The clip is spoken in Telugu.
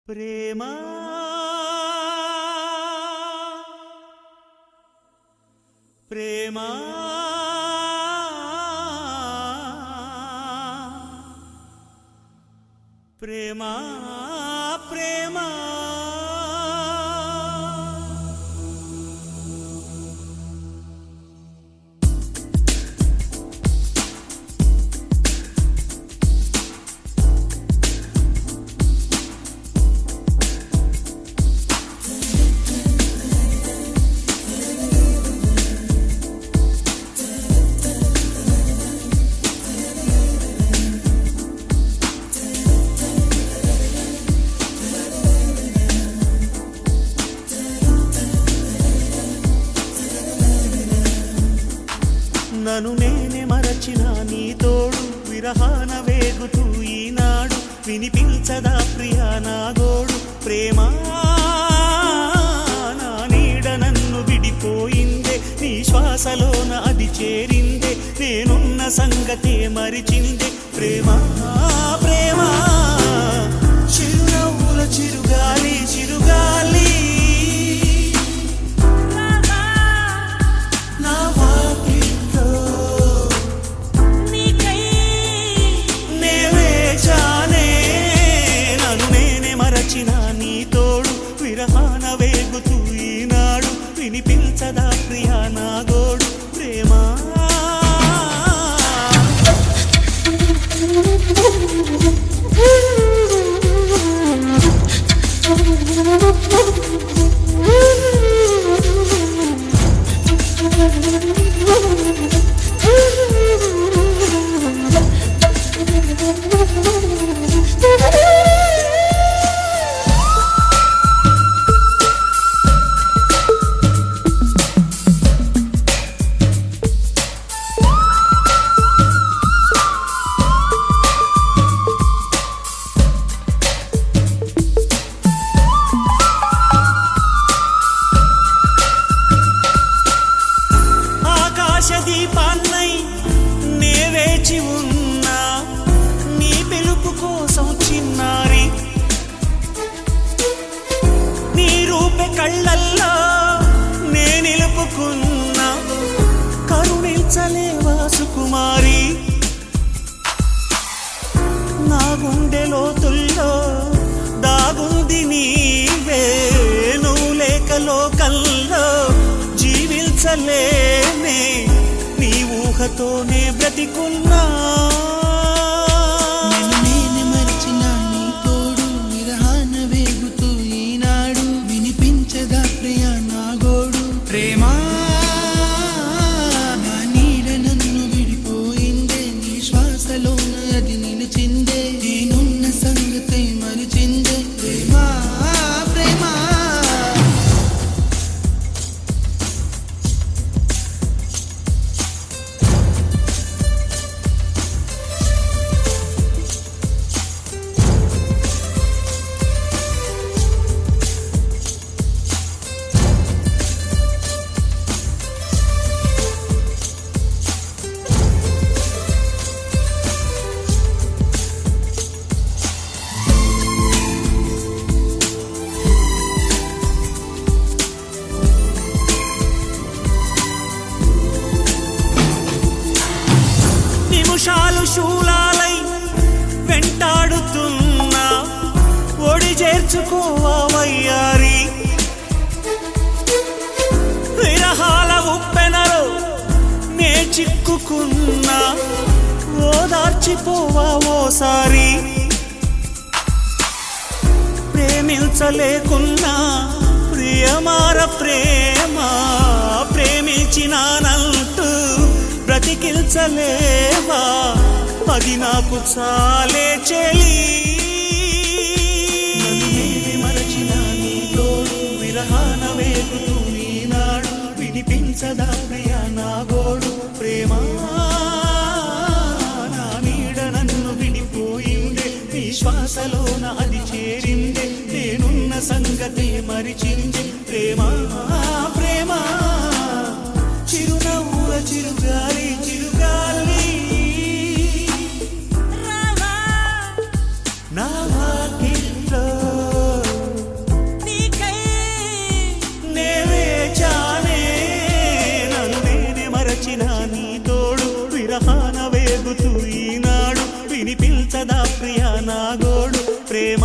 ప్రేమా ప్రేమా ప్రేమా ప్రేమా నన్ను నేనే మరచిన నీ తోడు విరహాన వేగుతూ ఈనాడు వినిపించదా ప్రియా నా గోడు ప్రేమా నా నీడ నన్ను విడిపోయిందే నీ శ్వాసలోన అది చేరిందే నేనున్న సంగతే మరిచిందే ప్రేమా ప్రేమా చిరునవ్వుల చిరుగాలి చిరుగాలి విరహాన వేగుతూ ఈనాడు వినిపించదా ప్రియా నా గోడు ప్రేమా దీపాన్నై నే వేచి ఉన్నా నీ పిలుపు కోసం చిన్నారి నీ రూపే కళ్ళల్లో నే నిలుపుకున్నా కరుణించలేవా సుకుమారి నా గుండె లోతుల్లో దాగుంది నీవే నువ్వు లేక లోకల్లో జీవించలేనే నీ ఊహతోనే బ్రతికున్నా నేను మరిచిన నీ తోడు విరహాన వేగుతూ ఈనాడు వినిపించదా ప్రియా నా గోడు ప్రేమా నా నీడ నన్ను విడిపోయిందే నీ శ్వాసలోన అది నిలిచిందే నేనున్న సంగతే మరిచిందే ప్రేమా ప్రేమా నిమిషాలు శూలాలై వెంటాడుతున్నా ఒడి చేర్చుకోవా వయ్యారి విరహాల ఉప్పెనలో నే చిక్కుకున్నా ఓదార్చిపోవా ఓసారి ప్రేమించలేకున్నా ప్రియమార ప్రేమ ప్రేమించినానంటూ బ్రతికిల్చలేవా అది నాకు చాలే చెలి మరచిన నీ తోడు విరహాన వేగుతూ ఈనాడు వినిపించదా ప్రియా నా గోడు ప్రేమా నా నీడ నన్ను విడిపోయిందే నీ శ్వాసలోన అది చేరిందే నేనున్న సంగతే మరిచిందే ప్రేమా ప్రేమా చిరునవ్వుల చిరుగాలి చిరుగాలి నా వాకిట్లో రేగుతూ ఈనాడు వినిపించదా ప్రియా నాగోడు ప్రేమ